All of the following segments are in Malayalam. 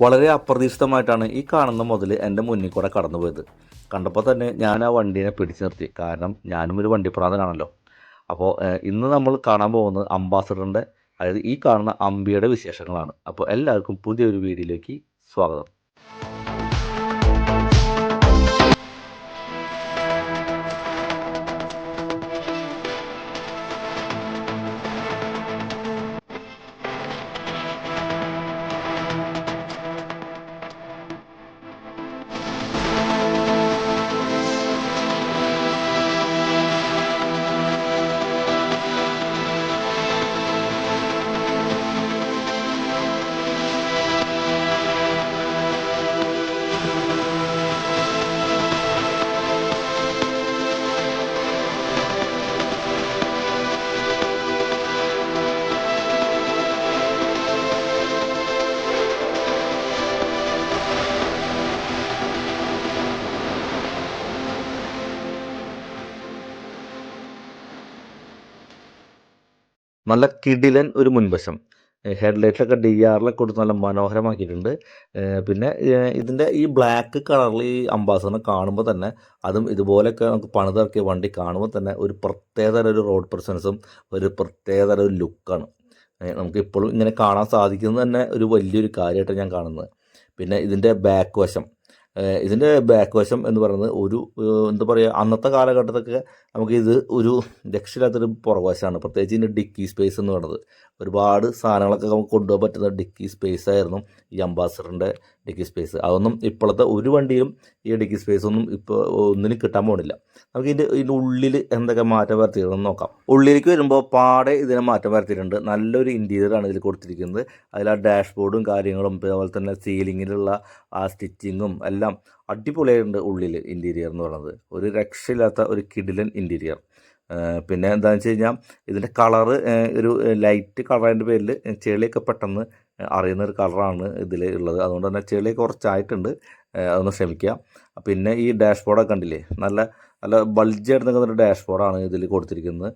വളരെ അപ്രതീക്ഷിതമായിട്ടാണ് ഈ കാണുന്ന മുതൽ എൻ്റെ മുന്നിൽ കൂടെ കടന്നു പോയത്. കണ്ടപ്പോൾ തന്നെ ഞാൻ ആ വണ്ടീനെ പിടിച്ചു നിർത്തി. കാരണം ഞാനും ഒരു വണ്ടിപ്രാന്തനാണല്ലോ. അപ്പോൾ ഇന്ന് നമ്മൾ കാണാൻ പോകുന്നത് അംബാസഡറിൻ്റെ, അതായത് ഈ കാണുന്ന അംബിയുടെ വിശേഷങ്ങളാണ്. അപ്പോൾ എല്ലാവർക്കും പുതിയൊരു വീഡിയോയിലേക്ക് സ്വാഗതം. നല്ല കിടിലൻ ഒരു മുൻവശം, ഹെഡ്ലൈറ്റിലൊക്കെ DRലൊക്കെ കൊടുത്ത് നല്ല മനോഹരമാക്കിയിട്ടുണ്ട്. പിന്നെ ഇതിൻ്റെ ഈ ബ്ലാക്ക് കളറിൽ ഈ അംബാസഡറിനെ കാണുമ്പോൾ തന്നെ, അതും ഇതുപോലെയൊക്കെ നമുക്ക് പണിതിറക്കിയ വണ്ടി കാണുമ്പോൾ തന്നെ ഒരു പ്രത്യേകതരം ഒരു റോഡ് പ്രസൻസും ഒരു പ്രത്യേകതരം ഒരു ലുക്കാണ് നമുക്ക് ഇപ്പോഴും ഇങ്ങനെ കാണാൻ സാധിക്കുന്നത് തന്നെ ഒരു വലിയൊരു കാര്യമായിട്ടാണ് ഞാൻ കാണുന്നത്. പിന്നെ ഇതിൻ്റെ ബാക്ക് വശം എന്ന് പറയുന്നത് ഒരു എന്താ പറയുക, അന്നത്തെ കാലഘട്ടത്തൊക്കെ നമുക്കിത് ഒരു രക്ഷയില്ലാത്തൊരു പുറകുവശമാണ്. പ്രത്യേകിച്ച് ഇതിൻ്റെ ഡിക്കി സ്പേസ് എന്ന് പറയുന്നത് ഒരുപാട് സാധനങ്ങളൊക്കെ നമുക്ക് കൊണ്ടുപോകാൻ പറ്റുന്ന ഡിക്കി സ്പേസ് ആയിരുന്നു ഈ അംബാസഡറിൻ്റെ ഡിക്കി സ്പേസ്. അതൊന്നും ഇപ്പോഴത്തെ ഒരു വണ്ടിയിലും ഈ ഡിക്കി സ്പേസ് ഒന്നും ഇപ്പോൾ ഒന്നിനും കിട്ടാൻ പോകുന്നില്ല. നമുക്ക് ഇതിൻ്റെ ഉള്ളിൽ എന്തൊക്കെ മാറ്റം വരുത്തിയിട്ടുണ്ടെന്ന് നോക്കാം. ഉള്ളിലേക്ക് വരുമ്പോൾ പാടെ ഇതിനെ മാറ്റം വരുത്തിയിട്ടുണ്ട്. നല്ലൊരു ഇൻറ്റീരിയറാണ് ഇതിൽ കൊടുത്തിരിക്കുന്നത്. അതിൽ ആ ഡാഷ്ബോർഡും കാര്യങ്ങളും, അതുപോലെ തന്നെ സീലിങ്ങിലുള്ള ആ സ്റ്റിച്ചിങ്ങും എല്ലാം അടിപൊളിയായിട്ടുണ്ട്. ഉള്ളിൽ ഇൻറ്റീരിയർ എന്ന് പറയുന്നത് ഒരു രക്ഷയില്ലാത്ത ഒരു കിടിലൻ ഇൻറ്റീരിയർ. പിന്നെ എന്താണെന്ന് വെച്ച് കഴിഞ്ഞാൽ ഇതിൻ്റെ കളറ് ഒരു ലൈറ്റ് കളറിൻ്റെ പേരിൽ ചെളിയൊക്കെ പെട്ടെന്ന് അറിയുന്ന ഒരു കളറാണ് ഇതിൽ ഉള്ളത്. അതുകൊണ്ട് തന്നെ ചെളിയൊക്കെ കുറച്ചായിട്ടുണ്ട്, അതൊന്ന് ക്ഷമിക്കുക. പിന്നെ ഈ ഡാഷ്ബോർഡൊക്കെ കണ്ടില്ലേ, നല്ല നല്ല ബൾജായിട്ട് നിൽക്കുന്ന ഒരു ഡാഷ്ബോർഡാണ് ഇതിൽ കൊടുത്തിരിക്കുന്നത്.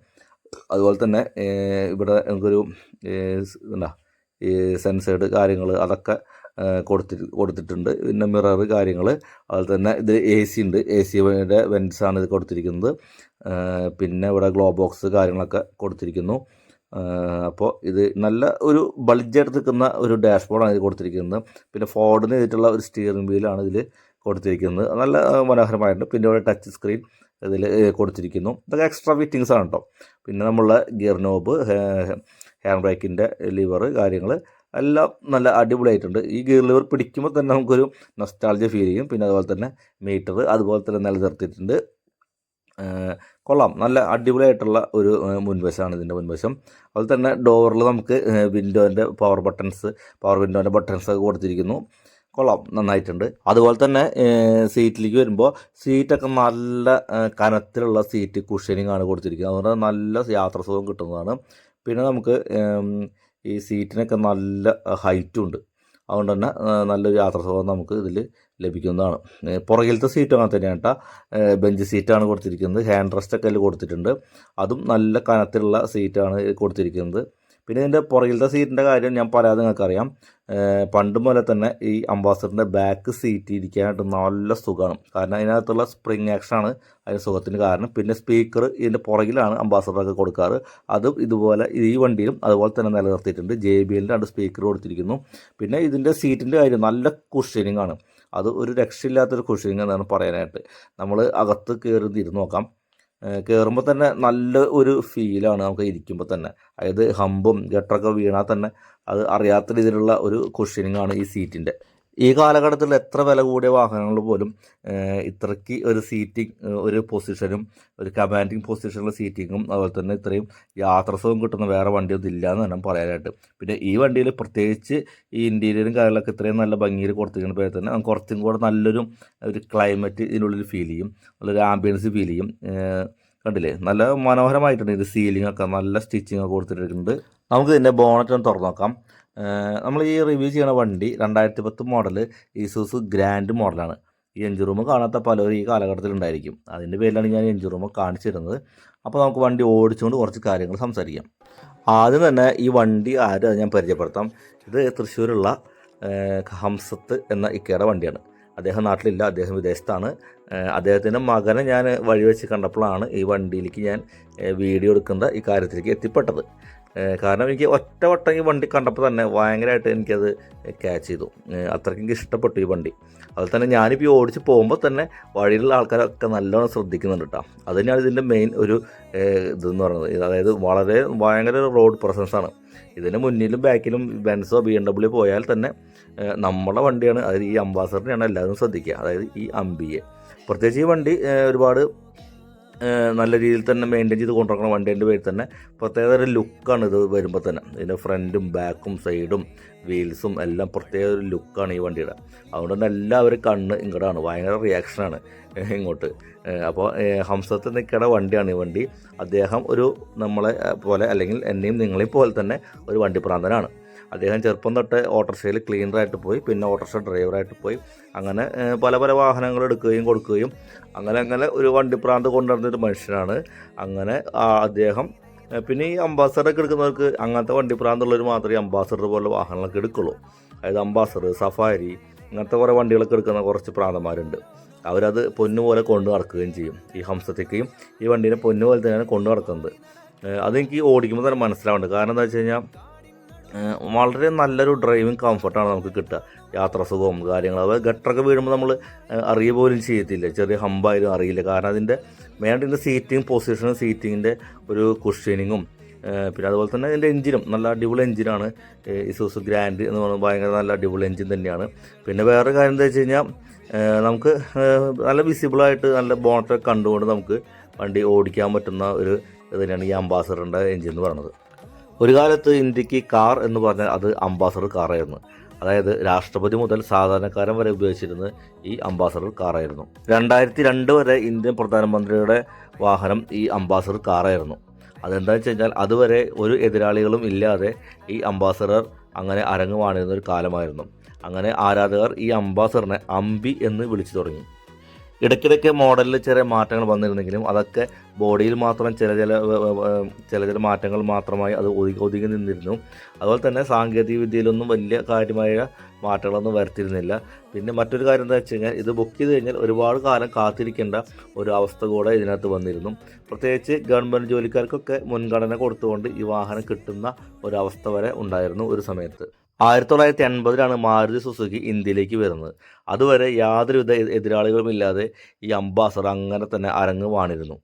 അതുപോലെ തന്നെ ഇവിടെ നമുക്കൊരു എന്താ ഈ സെൻസേർഡ് കാര്യങ്ങൾ അതൊക്കെ കൊടുത്തിട്ടുണ്ട്. പിന്നെ മിറർ കാര്യങ്ങൾ, അതുപോലെ തന്നെ ഇത് AC ഉണ്ട്, AC-യുടെ വെൻസാണ് ഇത് കൊടുത്തിരിക്കുന്നത്. പിന്നെ ഇവിടെ ഗ്ലോ ബോക്സ് കാര്യങ്ങളൊക്കെ കൊടുത്തിരിക്കുന്നു. അപ്പോൾ ഇത് നല്ല ഒരു ബൾജായിട്ട് നിൽക്കുന്ന ഒരു ഡാഷ്ബോർഡാണ് ഇത് കൊടുത്തിരിക്കുന്നത്. പിന്നെ ഫോർഡിന് ചെയ്തിട്ടുള്ള ഒരു സ്റ്റിയറിംഗ് വീലാണ് ഇതിൽ കൊടുത്തിരിക്കുന്നത്, നല്ല മനോഹരമായിട്ടുണ്ട്. പിന്നെ ഇവിടെ ടച്ച് സ്ക്രീൻ ഇതിൽ കൊടുത്തിരിക്കുന്നു. ഇതൊക്കെ എക്സ്ട്രാ ഫിറ്റിങ്സ് ആണ് കേട്ടോ. പിന്നെ നമ്മളുടെ ഗിയർ നോബ്, ഹാൻഡ് ബ്രേക്കിൻ്റെ ലിവർ കാര്യങ്ങൾ എല്ലാം നല്ല അടിപൊളിയായിട്ടുണ്ട്. ഈ ഗിയർ ലിവർ പിടിക്കുമ്പോൾ തന്നെ നമുക്കൊരു നൊസ്റ്റാൾജിയ ഫീൽ ചെയ്യും. പിന്നെ അതുപോലെ തന്നെ മീറ്റർ അതുപോലെ തന്നെ നിലനിർത്തിയിട്ടുണ്ട്. കൊള്ളാം, നല്ല അടിപൊളിയായിട്ടുള്ള ഒരു മുൻവശമാണ് ഇതിൻ്റെ മുൻവശം. അതുപോലെ തന്നെ ഡോറിൽ നമുക്ക് വിൻഡോൻ്റെ പവർ വിൻഡോൻ്റെ ബട്ടൺസൊക്കെ കൊടുത്തിരിക്കുന്നു. കൊള്ളാം, നന്നായിട്ടുണ്ട്. അതുപോലെ തന്നെ സീറ്റിലേക്ക് വരുമ്പോൾ സീറ്റൊക്കെ നല്ല കനത്തിലുള്ള സീറ്റ് കുഷനിങ് ആണ് കൊടുത്തിരിക്കുന്നത്. അതുകൊണ്ട് നല്ല യാത്രാസുഖം കിട്ടുന്നതാണ്. പിന്നെ നമുക്ക് ഈ സീറ്റിനൊക്കെ നല്ല ഹൈറ്റും ഉണ്ട്. അതുകൊണ്ട് തന്നെ നല്ലൊരു യാത്രാസുഖം നമുക്ക് ഇതിൽ ലഭിക്കുന്നതാണ്. പുറകിലത്തെ സീറ്റും അങ്ങനെ തന്നെയാണ് കേട്ടോ. ബെഞ്ച് സീറ്റാണ് കൊടുത്തിരിക്കുന്നത്. ഹാൻഡ് റെസ്റ്റൊക്കെ അതിൽ കൊടുത്തിട്ടുണ്ട്. അതും നല്ല കനത്തിലുള്ള സീറ്റാണ് കൊടുത്തിരിക്കുന്നത്. പിന്നെ ഇതിൻ്റെ പുറകിലത്തെ സീറ്റിൻ്റെ കാര്യം ഞാൻ പറയാതെ നിങ്ങൾക്കറിയാം. പണ്ട് പോലെ തന്നെ ഈ അംബാസഡറിൻ്റെ ബാക്ക് സീറ്റ് ഇരിക്കാനായിട്ട് നല്ല സുഖമാണ്. കാരണം അതിനകത്തുള്ള സ്പ്രിങ് ആക്ഷനാണ് അതിന് സുഖത്തിന് കാരണം. പിന്നെ സ്പീക്കർ ഇതിൻ്റെ പുറകിലാണ് അംബാസഡറൊക്കെ കൊടുക്കാറ്. അതും ഇതുപോലെ ഈ വണ്ടിയിലും അതുപോലെ തന്നെ നിലനിർത്തിയിട്ടുണ്ട്. JBLൻ്റെ 2 സ്പീക്കർ കൊടുത്തിരിക്കുന്നു. പിന്നെ ഇതിൻ്റെ സീറ്റിൻ്റെ കാര്യം നല്ല കുഷനിങ് ആണ്. അത് ഒരു രക്ഷയില്ലാത്തൊരു കുഷനിങ് എന്നാണ് പറയാനായിട്ട്. നമ്മൾ അകത്ത് കയറി ഇരുന്ന് നോക്കാം. കയറുമ്പോൾ തന്നെ നല്ല ഒരു ഫീലാണ് നമുക്ക് ഇരിക്കുമ്പോൾ തന്നെ. അതായത് ഹമ്പും ഗട്ടറൊക്കെ വീണാൽ തന്നെ അത് അറിയാത്ത രീതിയിലുള്ള ഒരു കുഷനിങ് ആണ് ഈ സീറ്റിൻ്റെ. ഈ കാലഘട്ടത്തിൽ എത്ര വില കൂടിയ വാഹനങ്ങൾ പോലും ഇത്രയ്ക്ക് ഒരു സീറ്റിംഗ്, ഒരു പൊസിഷനും, ഒരു കമാൻഡിങ് പൊസിഷനിലുള്ള സീറ്റിങ്ങും, അതുപോലെ തന്നെ ഇത്രയും യാത്രാസുഖം കിട്ടുന്ന വേറെ വണ്ടിയൊന്നും ഇല്ല എന്ന് തന്നെ പറയാനായിട്ട്. പിന്നെ ഈ വണ്ടിയിൽ പ്രത്യേകിച്ച് ഈ ഇൻറ്റീരിയറും കാര്യങ്ങളൊക്കെ ഇത്രയും നല്ല ഭംഗിയിൽ കൊടുത്തിരിക്കുമ്പോൾ തന്നെ നമുക്ക് കുറച്ചും കൂടെ നല്ലൊരു ക്ലൈമറ്റ് ഇതിനുള്ളിൽ ഫീൽ ചെയ്യും, നല്ലൊരു ആംബിയൻസ് ഫീൽ ചെയ്യും. കണ്ടില്ലേ, നല്ല മനോഹരമായിട്ടുണ്ട്. ഇത് സീലിംഗ് ഒക്കെ നല്ല സ്റ്റിച്ചിങ് ഒക്കെ കൊടുത്തിട്ടുണ്ട്. നമുക്ക് ഇതിൻ്റെ ബോണറ്റ് ഒന്ന് തുറന്നു നോക്കാം. നമ്മൾ ഈ റിവ്യൂ ചെയ്യുന്ന വണ്ടി 2010 മോഡൽ ഇസൂസു ഗ്രാൻഡ് മോഡലാണ്. ഈ എഞ്ചിൻ റൂം കാണാത്ത പലരും ഈ കാലഘട്ടത്തിൽ ഉണ്ടായിരിക്കും. അതിൻ്റെ പേരിലാണ് ഞാൻ എഞ്ചിൻ റൂം കാണിച്ചു തരുന്നത്. അപ്പോൾ നമുക്ക് വണ്ടി ഓടിച്ചുകൊണ്ട് കുറച്ച് കാര്യങ്ങൾ സംസാരിക്കാം. ആദ്യം തന്നെ ഈ വണ്ടി ആരും ഞാൻ പരിചയപ്പെടുത്താം. ഇത് തൃശ്ശൂരുള്ള ഹംസത്ത് എന്ന ഇക്കയുടെ വണ്ടിയാണ്. അദ്ദേഹം നാട്ടിലില്ല, അദ്ദേഹം വിദേശത്താണ്. അദ്ദേഹത്തിൻ്റെ മകനെ ഞാൻ വഴി വെച്ച് കണ്ടപ്പോഴാണ് ഈ വണ്ടിയിലേക്ക് ഞാൻ വീഡിയോ എടുക്കേണ്ട ഈ കാര്യത്തിലേക്ക് എത്തിപ്പെട്ടത്. കാരണം എനിക്ക് ഒറ്റ വട്ടം ഈ വണ്ടി കണ്ടപ്പോൾ തന്നെ ഭയങ്കരമായിട്ട് എനിക്കത് ക്യാച്ച് ചെയ്തു. അത്രയ്ക്ക് എനിക്ക് ഇഷ്ടപ്പെട്ടു ഈ വണ്ടി. അതുപോലെ തന്നെ ഞാനിപ്പോൾ ഈ ഓടിച്ച് പോകുമ്പോൾ തന്നെ വഴിയിലുള്ള ആൾക്കാരൊക്കെ നല്ലോണം ശ്രദ്ധിക്കുന്നുണ്ട് കേട്ടോ. അത് തന്നെയാണ് ഇതിൻ്റെ മെയിൻ ഒരു ഇതെന്ന് പറയുന്നത്. അതായത് ഭയങ്കര റോഡ് പ്രസൻസാണ്. ഇതിന് മുന്നിലും ബാക്കിലും ബെൻസോ BMW പോയാൽ തന്നെ നമ്മുടെ വണ്ടിയാണ്, അതായത് ഈ അംബാസഡറിനെയാണ് എല്ലാവരും ശ്രദ്ധിക്കുക, അതായത് ഈ അംബിയെ. പ്രത്യേകിച്ച് ഈ വണ്ടി ഒരുപാട് നല്ല രീതിയിൽ തന്നെ മെയിൻറ്റെയിൻ ചെയ്ത് കൊണ്ടുവരണം വണ്ടീൻ്റെ പേരിൽ തന്നെ. പ്രത്യേക ഒരു ലുക്കാണ് ഇത് വരുമ്പോൾ തന്നെ. ഇതിൻ്റെ ഫ്രണ്ടും ബാക്കും സൈഡും വീൽസും എല്ലാം പ്രത്യേക ഒരു ലുക്കാണ് ഈ വണ്ടിയുടെ. അതുകൊണ്ട് തന്നെ എല്ലാവരും കണ്ണ് ഇങ്ങോട്ടാണ്, ഭയങ്കര റിയാക്ഷനാണ് ഇങ്ങോട്ട്. അപ്പോൾ ഹംസത്ത് നിൽക്കേണ്ട വണ്ടിയാണ് ഈ വണ്ടി. അദ്ദേഹം ഒരു നമ്മളെ പോലെ അല്ലെങ്കിൽ എന്നെയും നിങ്ങളെയും പോലെ തന്നെ ഒരു വണ്ടി പ്രാന്തനാണ്. അദ്ദേഹം ചെറുപ്പം തൊട്ട് ഓട്ടോറിക്ഷയിൽ ക്ലീനറായിട്ട് പോയി, പിന്നെ ഓട്ടോറിക്ഷ ഡ്രൈവറായിട്ട് പോയി, അങ്ങനെ പല പല വാഹനങ്ങൾ എടുക്കുകയും കൊടുക്കുകയും അങ്ങനെ ഒരു വണ്ടിപ്രാന്ത് കൊണ്ടുവരുന്നൊരു മനുഷ്യനാണ്. അങ്ങനെ അദ്ദേഹം പിന്നെ ഈ അംബാസഡറൊക്കെ എടുക്കുന്നവർക്ക് അങ്ങനത്തെ വണ്ടിപ്രാന്തുള്ളവർ മാത്രമേ അംബാസഡർ പോലെ വാഹനങ്ങളൊക്കെ എടുക്കുള്ളൂ. അതായത് അംബാസഡർ, സഫാരി ഇങ്ങനത്തെ കുറേ വണ്ടികളൊക്കെ എടുക്കുന്ന കുറച്ച് പ്രാന്തന്മാരുണ്ട്. അവരത് പൊന്നുപോലെ കൊണ്ടു നടക്കുകയും ചെയ്യും. ഈ ഹംസത്തേക്കും ഈ വണ്ടീനെ പൊന്നുപോലെ തന്നെയാണ് കൊണ്ടു നടക്കുന്നത്. അതെനിക്ക് ഓടിക്കുമ്പോൾ തന്നെ മനസ്സിലാവുന്നുണ്ട്. കാരണം എന്താ വെച്ച് കഴിഞ്ഞാൽ വളരെ നല്ലൊരു ഡ്രൈവിങ് കംഫർട്ടാണ് നമുക്ക് കിട്ടുക. യാത്രാ സുഖവും കാര്യങ്ങളും. അത് ഗട്ടറൊക്കെ വീഴുമ്പോൾ നമ്മൾ അറിയ പോലും ചെയ്യത്തില്ല, ചെറിയ ഹമ്പായാലും അറിയില്ല. കാരണം അതിൻ്റെ ഇതിൻ്റെ സീറ്റിംഗ് പൊസിഷനും സീറ്റിങ്ങിൻ്റെ ഒരു കുഷ്യനിങ്ങും പിന്നെ അതുപോലെ തന്നെ ഇതിൻ്റെ എഞ്ചിനും നല്ല അടിപൊളി എഞ്ചിനാണ്. ഇസൂസു ഗ്രാൻഡ് എന്ന് പറയുന്നത് ഭയങ്കര നല്ല അടിപൊളി എഞ്ചിൻ തന്നെയാണ്. പിന്നെ വേറെ കാര്യം എന്താ വെച്ച് കഴിഞ്ഞാൽ നമുക്ക് നല്ല വിസിബിളായിട്ട് നല്ല ബോണറ്റൊക്കെ കണ്ടുകൊണ്ട് നമുക്ക് വണ്ടി ഓടിക്കാൻ പറ്റുന്ന ഒരു ഇത് തന്നെയാണ് ഈ അംബാസഡറിൻ്റെ എഞ്ചിൻ എന്ന് പറയുന്നത്. ഒരു കാലത്ത് ഇന്ത്യക്ക് കാർ എന്ന് പറഞ്ഞാൽ അത് അംബാസഡർ കാറായിരുന്നു. അതായത് രാഷ്ട്രപതി മുതൽ സാധാരണക്കാരൻ വരെ ഉപയോഗിച്ചിരുന്നത് ഈ അംബാസഡർ കാറായിരുന്നു. 2002 വരെ ഇന്ത്യൻ പ്രധാനമന്ത്രിയുടെ വാഹനം ഈ അംബാസഡർ കാറായിരുന്നു. അതെന്താണെന്ന് വെച്ച് കഴിഞ്ഞാൽ അതുവരെ ഒരു എതിരാളികളും ഇല്ലാതെ ഈ അംബാസഡർ അങ്ങനെ അരങ്ങുവാണിരുന്ന ഒരു കാലമായിരുന്നു. അങ്ങനെ ആരാധകർ ഈ അംബാസഡറിനെ അമ്പി എന്ന് വിളിച്ചു തുടങ്ങി. ഇടയ്ക്കിടയ്ക്ക് മോഡലിൽ ചെറിയ മാറ്റങ്ങൾ വന്നിരുന്നെങ്കിലും അതൊക്കെ ബോഡിയിൽ മാത്രം ചില മാറ്റങ്ങൾ മാത്രമായി അത് ഒതുങ്ങി നിന്നിരുന്നു. അതുപോലെ തന്നെ സാങ്കേതിക വിദ്യയിലൊന്നും വലിയ കാര്യമായ മാറ്റങ്ങളൊന്നും വരുത്തിയിരുന്നില്ല. പിന്നെ മറ്റൊരു കാര്യം എന്താ വെച്ച് കഴിഞ്ഞാൽ ഇത് ബുക്ക് ചെയ്ത് കഴിഞ്ഞാൽ ഒരുപാട് കാലം കാത്തിരിക്കേണ്ട ഒരു അവസ്ഥ കൂടെ ഇതിനകത്ത് വന്നിരുന്നു. പ്രത്യേകിച്ച് ഗവൺമെൻറ് ജോലിക്കാർക്കൊക്കെ മുൻഗണന കൊടുത്തുകൊണ്ട് ഈ വാഹനം കിട്ടുന്ന ഒരവസ്ഥ വരെ ഉണ്ടായിരുന്നു ഒരു സമയത്ത്. 1980 മാരുതി സുസുക്കി ഇന്ത്യയിലേക്ക് വരുന്നത്. അതുവരെ യാതൊരുവിധ എതിരാളികളുമില്ലാതെ ഈ അംബാസഡർ അങ്ങനെ തന്നെ അരങ്ങ് വാണിരുന്നു.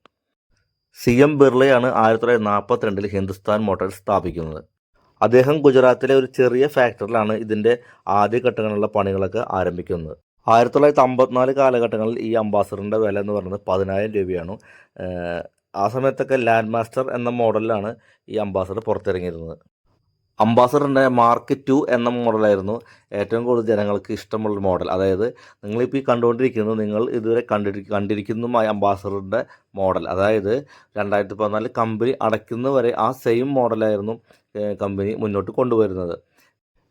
CM ബിർളയാണ് 1942 ഹിന്ദുസ്ഥാൻ മോട്ടോഴ്സ് സ്ഥാപിക്കുന്നത്. അദ്ദേഹം ഗുജറാത്തിലെ ഒരു ചെറിയ ഫാക്ടറിയിലാണ് ഇതിൻ്റെ ആദ്യഘട്ടങ്ങളിലുള്ള പണികളൊക്കെ ആരംഭിക്കുന്നത്. 1954 കാലഘട്ടങ്ങളിൽ ഈ അംബാസഡറിൻ്റെ വില എന്ന് പറയുന്നത് 10,000 രൂപയാണ്. ആ സമയത്തൊക്കെ ലാൻഡ് മാസ്റ്റർ എന്ന മോഡലിലാണ് ഈ അംബാസഡർ പുറത്തിറങ്ങിയിരുന്നത്. അംബാസഡറിൻ്റെ മാർക്ക് 2 എന്ന മോഡലായിരുന്നു ഏറ്റവും കൂടുതൽ ജനങ്ങൾക്ക് ഇഷ്ടമുള്ളൊരു മോഡൽ. അതായത് നിങ്ങളിപ്പോൾ ഈ കണ്ടുകൊണ്ടിരിക്കുന്നത് നിങ്ങൾ ഇതുവരെ കണ്ടിരിക്കുന്നതുമായ അംബാസഡറിൻ്റെ മോഡൽ. അതായത് 2014 കമ്പനി അടയ്ക്കുന്നവരെ ആ സെയിം മോഡലായിരുന്നു കമ്പനി മുന്നോട്ട് കൊണ്ടുവരുന്നത്.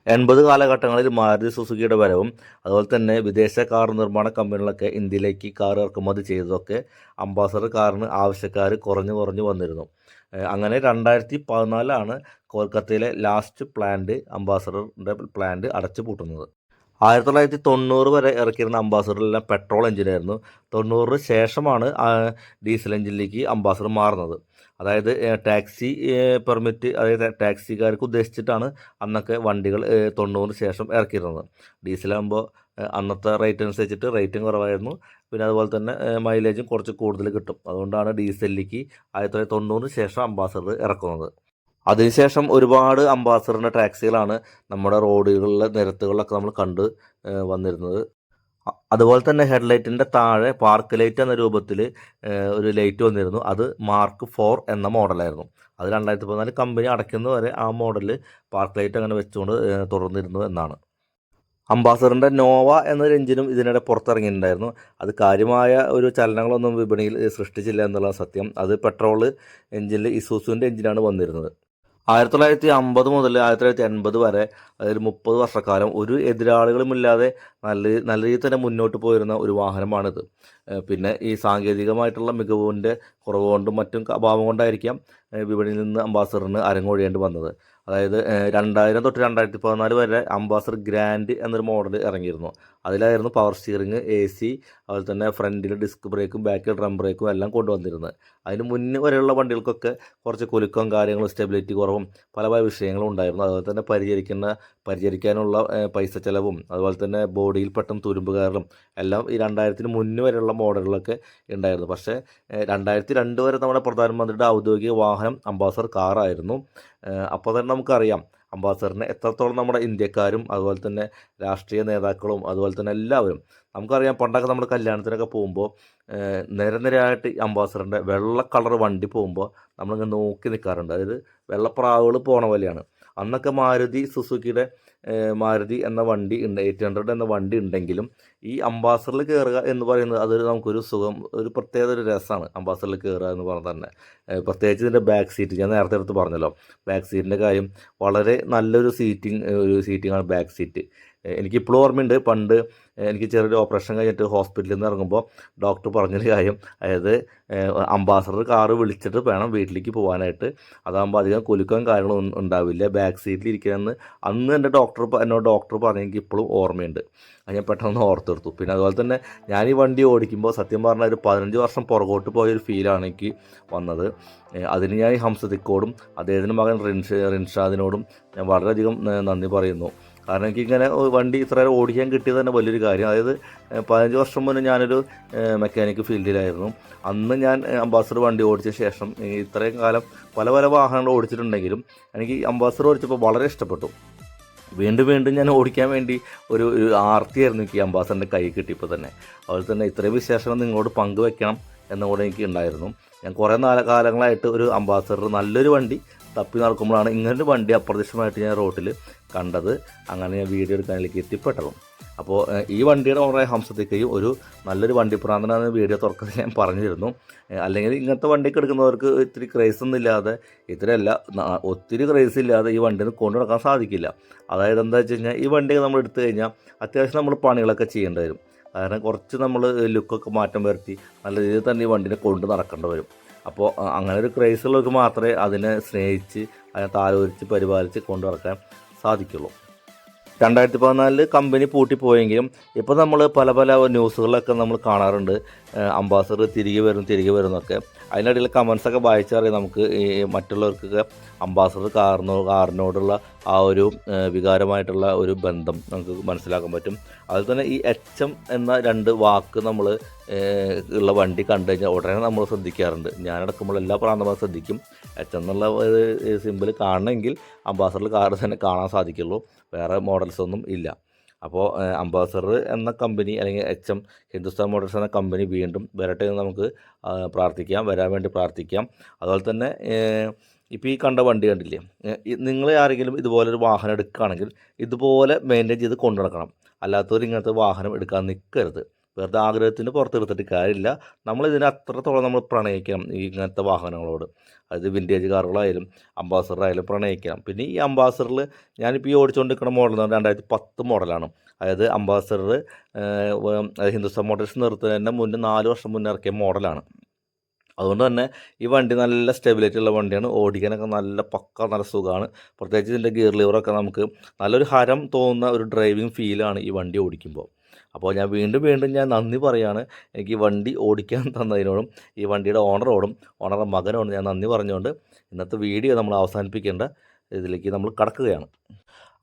80 കാലഘട്ടങ്ങളിൽ മാരുതി സുസുക്കിയുടെ വരവും അതുപോലെ തന്നെ വിദേശ കാർ നിർമ്മാണ കമ്പനികളൊക്കെ ഇന്ത്യയിലേക്ക് കാർ ഇറക്കുമതി ചെയ്തതൊക്കെ അംബാസഡർ കാറിന് ആവശ്യക്കാർ കുറഞ്ഞു വന്നിരുന്നു. അങ്ങനെ 2014 കൊൽക്കത്തയിലെ ലാസ്റ്റ് പ്ലാന്റ് അംബാസഡറിൻ്റെ പ്ലാന്റ് അടച്ചു പൂട്ടുന്നത്. 1990 വരെ ഇറക്കിയിരുന്ന അംബാസഡറിലെല്ലാം പെട്രോൾ എഞ്ചിനായിരുന്നു. 90 ശേഷമാണ് ഡീസൽ എഞ്ചിനിലേക്ക് അംബാസഡർ മാറുന്നത്. അതായത് ടാക്സി പെർമിറ്റ്, അതായത് ടാക്സിക്കാർക്ക് ഉദ്ദേശിച്ചിട്ടാണ് അന്നൊക്കെ വണ്ടികൾ 90 ശേഷം ഇറക്കിയിരുന്നത്. ഡീസലാകുമ്പോൾ അന്നത്തെ റേറ്റ് അനുസരിച്ചിട്ട് റേറ്റും കുറവായിരുന്നു. പിന്നെ അതുപോലെ തന്നെ മൈലേജും കുറച്ച് കൂടുതൽ കിട്ടും. അതുകൊണ്ടാണ് ഡീസലിലേക്ക് 1990 ശേഷം അംബാസഡർ ഇറക്കുന്നത്. അതിനുശേഷം ഒരുപാട് അംബാസഡറിൻ്റെ ടാക്സികളാണ് നമ്മുടെ റോഡുകളിലെ നിരത്തുകളിലൊക്കെ നമ്മൾ കണ്ട് വന്നിരുന്നത്. അതുപോലെ തന്നെ ഹെഡ്ലൈറ്റിൻ്റെ താഴെ പാർക്ക് ലൈറ്റ് എന്ന രൂപത്തിൽ ഒരു ലൈറ്റ് വന്നിരുന്നു. അത് മാർക്ക് 4 എന്ന മോഡലായിരുന്നു. അത് 2014 കമ്പനി അടയ്ക്കുന്നവരെ ആ മോഡൽ പാർക്ക് ലൈറ്റ് അങ്ങനെ വെച്ചുകൊണ്ട് തുടർന്നിരുന്നു എന്നാണ്. അംബാസഡറിൻ്റെ നോവ എന്നൊരു എഞ്ചിനും ഇതിനിടെ പുറത്തിറങ്ങിയിട്ടുണ്ടായിരുന്നു. അത് കാര്യമായ ഒരു ചലനങ്ങളൊന്നും വിപണിയിൽ സൃഷ്ടിച്ചില്ല എന്നുള്ളതാണ് സത്യം. അത് പെട്രോൾ എഞ്ചിനിൽ ഇസൂസുവിൻ്റെ എഞ്ചിനാണ് വന്നിരുന്നത്. 1950 മുതൽ 1980 വരെ, അതായത് 30 വർഷക്കാലം ഒരു എതിരാളികളുമില്ലാതെ നല്ല രീതിയിൽ തന്നെ മുന്നോട്ട് പോയിരുന്ന ഒരു വാഹനമാണിത്. പിന്നെ ഈ സാങ്കേതികമായിട്ടുള്ള മികവിൻ്റെ കുറവ് കൊണ്ടും മറ്റും അഭാവം കൊണ്ടായിരിക്കാം വിപണിയിൽ നിന്ന് അംബാസഡറിന് അരങ്ങൊഴിയേണ്ടി വന്നത്. അതായത് 2000 തൊട്ട് 2014 വരെ അംബാസഡർ ഗ്രാൻഡ് എന്നൊരു മോഡൽ ഇറങ്ങിയിരുന്നു. അതിലായിരുന്നു പവർ സ്റ്റിയറിങ്, AC, അതുപോലെ തന്നെ ഫ്രണ്ടിൽ ഡിസ്ക് ബ്രേക്കും ബാക്കിൽ ഡ്രം ബ്രേക്കും എല്ലാം കൊണ്ടുവന്നിരുന്നത്. അതിന് മുന്നേ വരെയുള്ള വണ്ടികൾക്കൊക്കെ കുറച്ച് കുലുക്കവും കാര്യങ്ങളും സ്റ്റെബിലിറ്റി കുറവും പല പല വിഷയങ്ങളും ഉണ്ടായിരുന്നു. അതുപോലെ തന്നെ പരിചരിക്കാനുള്ള പൈസ ചിലവും അതുപോലെ തന്നെ ബോഡിയിൽ പെട്ടെന്ന് തുരുമ്പ് കയറലും എല്ലാം ഈ 2000-ന് മുന്നേ വരെയുള്ള മോഡലുകളൊക്കെ ഉണ്ടായിരുന്നു. പക്ഷേ 2002 വരെ നമ്മുടെ പ്രധാനമന്ത്രിയുടെ ഔദ്യോഗിക വാഹനം അംബാസഡർ കാറായിരുന്നു. അപ്പോൾ തന്നെ നമുക്കറിയാം അംബാസഡറിനെ എത്രത്തോളം നമ്മുടെ ഇന്ത്യക്കാരും അതുപോലെ തന്നെ രാഷ്ട്രീയ നേതാക്കളും അതുപോലെ തന്നെ എല്ലാവരും, നമുക്കറിയാം പണ്ടൊക്കെ നമ്മൾ കല്യാണത്തിനൊക്കെ പോകുമ്പോൾ നിരനിരയായിട്ട് അംബാസഡറിൻ്റെ വെള്ള കളർ വണ്ടി പോകുമ്പോൾ നമ്മളിങ്ങനെ നോക്കി നിൽക്കാറുണ്ട്. അതായത് വെള്ളപ്രാവുകൾ പോണ പോലെയാണ്. അന്നൊക്കെ സുസുക്കിയുടെ മാരുതി എന്ന വണ്ടി ഉണ്ട്, 800 എന്ന വണ്ടി ഉണ്ടെങ്കിലും ഈ അംബാസഡറിൽ കയറുക എന്ന് പറയുന്നത് അതൊരു നമുക്കൊരു സുഖം, ഒരു പ്രത്യേക ഒരു രസമാണ് അംബാസഡറിൽ കയറുക എന്ന് പറഞ്ഞാൽ തന്നെ. പ്രത്യേകിച്ച് ഇതിൻ്റെ ബാക്ക് സീറ്റ്, ഞാൻ നേരത്തെ അടുത്ത് പറഞ്ഞല്ലോ ബാക്ക് സീറ്റിൻ്റെ കാര്യം, വളരെ നല്ലൊരു സീറ്റിങ്ങാണ് ബാക്ക് സീറ്റ്. എനിക്കിപ്പോഴും ഓർമ്മയുണ്ട്, പണ്ട് എനിക്ക് ചെറിയൊരു ഓപ്പറേഷൻ കഴിഞ്ഞിട്ട് ഹോസ്പിറ്റലിൽ നിന്ന് ഇറങ്ങുമ്പോൾ ഡോക്ടർ പറഞ്ഞൊരു കാര്യം, അതായത് അംബാസഡർ കാറ് വിളിച്ചിട്ട് വേണം വീട്ടിലേക്ക് പോകാനായിട്ട്, അതാകുമ്പോൾ അധികം കുലുക്കവും കാര്യങ്ങളും ഉണ്ടാവില്ല ബാക്ക് സീറ്റിൽ ഇരിക്കണമെന്ന് അന്ന് എൻ്റെ എന്നോട് ഡോക്ടർ പറഞ്ഞെങ്കിൽ ഇപ്പോഴും ഓർമ്മയുണ്ട്. അത് ഞാൻ പെട്ടെന്ന് ഓർത്തെടുത്തു. പിന്നെ അതുപോലെ തന്നെ ഞാൻ ഈ വണ്ടി ഓടിക്കുമ്പോൾ സത്യം പറഞ്ഞാൽ ഒരു 15 വർഷം പുറകോട്ട് പോയൊരു ഫീലാണ് എനിക്ക് വന്നത്. അതിന് ഞാൻ ഹംസദിക്കോടും അദ്ദേഹത്തിൻ്റെ മകൻ റിൻഷാദിനോടും ഞാൻ വളരെയധികം നന്ദി പറയുന്നു. കാരണം എനിക്കിങ്ങനെ വണ്ടി ഇത്ര ഓടിക്കാൻ കിട്ടിയത് തന്നെ വലിയൊരു കാര്യം. അതായത് 15 വർഷം മുന്നേ ഞാനൊരു മെക്കാനിക് ഫീൽഡിലായിരുന്നു. അന്ന് ഞാൻ അംബാസഡർ വണ്ടി ഓടിച്ച ശേഷം ഇത്രയും കാലം പല പല വാഹനങ്ങൾ ഓടിച്ചിട്ടുണ്ടെങ്കിലും എനിക്ക് അംബാസഡർ ഓടിച്ചപ്പോൾ വളരെ ഇഷ്ടപ്പെട്ടു. വീണ്ടും വീണ്ടും ഞാൻ ഓടിക്കാൻ വേണ്ടി ഒരു ആർത്തിയായിരുന്നു എനിക്ക് അംബാസഡറിൻ്റെ കൈ കിട്ടിയപ്പോൾ തന്നെ. അതുപോലെ തന്നെ ഇത്രയും വിശേഷങ്ങൾ നിങ്ങളോട് പങ്കുവെക്കണം എന്നുകൂടെ എനിക്ക് ഉണ്ടായിരുന്നു. ഞാൻ കുറേ കാലങ്ങളായിട്ട് ഒരു അംബാസഡർ നല്ലൊരു വണ്ടി തപ്പി നടക്കുമ്പോഴാണ് ഇങ്ങനൊരു വണ്ടി അപ്രത്യക്ഷമായിട്ട് ഞാൻ റോട്ടിൽ കണ്ടത്. അങ്ങനെ ഞാൻ വീഡിയോ എടുക്കാനിലേക്ക് എത്തിപ്പെട്ടതും. അപ്പോൾ ഈ വണ്ടിയുടെ ഓണറായ ഹംസത്തേക്കും ഒരു നല്ലൊരു വണ്ടി പ്രാന്തനാണെന്ന് വീഡിയോ തുറക്കുന്നത് ഞാൻ പറഞ്ഞിരുന്നു. അല്ലെങ്കിൽ ഇങ്ങനത്തെ വണ്ടിക്ക് എടുക്കുന്നവർക്ക് ഇത്തിരി ക്രേസ് ഒന്നും ഇല്ലാതെ, ഇത്രയല്ല ഒത്തിരി ക്രേസ് ഇല്ലാതെ ഈ വണ്ടിയിൽ നിന്ന് കൊണ്ടു നടക്കാൻ സാധിക്കില്ല. അതായത് എന്താ വെച്ച് കഴിഞ്ഞാൽ ഈ വണ്ടി നമ്മൾ എടുത്തു കഴിഞ്ഞാൽ അത്യാവശ്യം നമ്മൾ പണികളൊക്കെ ചെയ്യേണ്ടി വരും. കാരണം കുറച്ച് നമ്മൾ ലുക്കൊക്കെ മാറ്റം വരുത്തി നല്ല രീതിയിൽ തന്നെ ഈ വണ്ടിനെ കൊണ്ട് നടക്കേണ്ടി വരും. അപ്പോൾ അങ്ങനെ ഒരു ക്രേസ് ഉള്ളവർക്ക് മാത്രമേ അതിനെ സ്നേഹിച്ച് അതിനെ താലോലിച്ച് പരിപാലിച്ച് കൊണ്ടു നടക്കാൻ സാധിക്കുള്ളൂ. 2014 കമ്പനി പൂട്ടിപ്പോയെങ്കിലും ഇപ്പോൾ നമ്മൾ പല പല ന്യൂസുകളിലൊക്കെ നമ്മൾ കാണാറുണ്ട് അംബാസഡർ തിരികെ വരും എന്നൊക്കെ. അതിനിടയിൽ കമൻസൊക്കെ വായിച്ചറിയാം നമുക്ക് ഈ മറ്റുള്ളവർക്കൊക്കെ അംബാസഡർ കാറിനോടുള്ള ആ ഒരു വികാരമായിട്ടുള്ള ഒരു ബന്ധം നമുക്ക് മനസ്സിലാക്കാൻ പറ്റും. അതുപോലെ തന്നെ ഈ HM എന്ന 2 വാക്ക് നമ്മൾ ഉള്ള വണ്ടി കണ്ടു കഴിഞ്ഞാൽ ഉടനെ നമ്മൾ ശ്രദ്ധിക്കാറുണ്ട്. ഞാനടക്കുമ്പോൾ എല്ലാ പ്രാന്തമാരും ശ്രദ്ധിക്കും. HM എന്നുള്ള സിമ്പിൾ കാണണമെങ്കിൽ അംബാസഡർ കാർ തന്നെ കാണാൻ സാധിക്കുള്ളൂ, വേറെ മോഡൽസ് ഒന്നും ഇല്ല. അപ്പോൾ അംബാസഡർ എന്ന കമ്പനി അല്ലെങ്കിൽ HM ഹിന്ദുസ്ഥാൻ മോട്ടോഴ്സ് എന്ന കമ്പനി വീണ്ടും വരട്ടെ എന്ന് നമുക്ക് വരാൻ വേണ്ടി പ്രാർത്ഥിക്കാം. അതുപോലെ തന്നെ ഇപ്പോൾ ഈ കണ്ട വണ്ടി കണ്ടില്ലേ, നിങ്ങൾ ആരെങ്കിലും ഇതുപോലൊരു വാഹനം എടുക്കുകയാണെങ്കിൽ ഇതുപോലെ മെയിൻറ്റെയിൻ ചെയ്ത് കൊണ്ടു നടക്കണം. അല്ലാത്തവർ ഇങ്ങനത്തെ വാഹനം എടുക്കാൻ നിൽക്കരുത്. വെറുതെ ആഗ്രഹത്തിന് പുറത്തെടുത്തിട്ട് കാര്യമില്ല. നമ്മളിതിനെ അത്രത്തോളം നമ്മൾ പ്രണയിക്കണം ഈ ഇങ്ങനത്തെ വാഹനങ്ങളോട്. അത് വിൻറ്റേജ് കാറുകളായാലും അംബാസഡർ ആയാലും പ്രണയിക്കണം. പിന്നെ ഈ അംബാസഡറിൽ ഞാനിപ്പോൾ ഈ ഓടിച്ചുകൊണ്ടിരിക്കുന്ന മോഡൽ 2010 മോഡലാണ്. അതായത് അംബാസഡർ ഹിന്ദുസ്ഥാൻ മോട്ടോഴ്സ് നിർത്തുന്നതിന് മുന്നേ 4 വർഷം മുന്നേ ഇറക്കിയ മോഡലാണ്. അതുകൊണ്ട് തന്നെ ഈ വണ്ടി നല്ല സ്റ്റെബിലിറ്റി ഉള്ള വണ്ടിയാണ്. ഓടിക്കാനൊക്കെ നല്ല സുഖമാണ്. പ്രത്യേകിച്ച് ഇതിൻ്റെ ഗിയർ ലിവറൊക്കെ നമുക്ക് നല്ലൊരു ഹരം തോന്നുന്ന ഒരു ഡ്രൈവിംഗ് ഫീലാണ് ഈ വണ്ടി ഓടിക്കുമ്പോൾ. അപ്പോൾ ഞാൻ വീണ്ടും ഞാൻ നന്ദി പറയുകയാണ് എനിക്ക് ഈ വണ്ടി ഓടിക്കാൻ തന്നതിനോടും ഈ വണ്ടിയുടെ ഓണറുടെ മകനോടും ഞാൻ നന്ദി പറഞ്ഞുകൊണ്ട് ഇന്നത്തെ വീഡിയോ നമ്മൾ അവസാനിപ്പിക്കേണ്ട ഇതിലേക്ക് നമ്മൾ കടക്കുകയാണ്.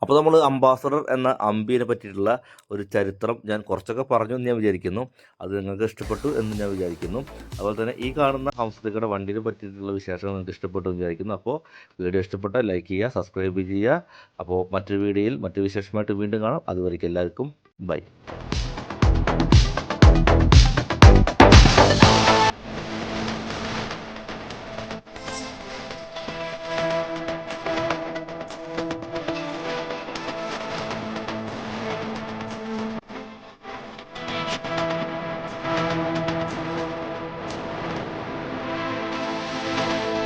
അപ്പോൾ നമ്മൾ അംബാസഡർ എന്ന അമ്പിനെ പറ്റിയിട്ടുള്ള ഒരു ചരിത്രം ഞാൻ കുറച്ചൊക്കെ പറഞ്ഞു എന്ന് ഞാൻ വിചാരിക്കുന്നു. അത് നിങ്ങൾക്ക് ഇഷ്ടപ്പെട്ടു എന്ന് ഞാൻ വിചാരിക്കുന്നു. അതുപോലെ തന്നെ ഈ കാണുന്ന ഹംസയുടെ വണ്ടിയെ പറ്റിയിട്ടുള്ള വിശേഷങ്ങൾ നിങ്ങൾക്ക് ഇഷ്ടപ്പെട്ടു എന്ന് വിചാരിക്കുന്നു. അപ്പോൾ വീഡിയോ ഇഷ്ടപ്പെട്ടാൽ ലൈക്ക് ചെയ്യുക, സബ്സ്ക്രൈബ് ചെയ്യുക. അപ്പോൾ മറ്റൊരു വീഡിയോയിൽ മറ്റൊരു വിശേഷമായിട്ട് വീണ്ടും കാണാം. അതുവരേക്കും എല്ലാവർക്കും ബൈ.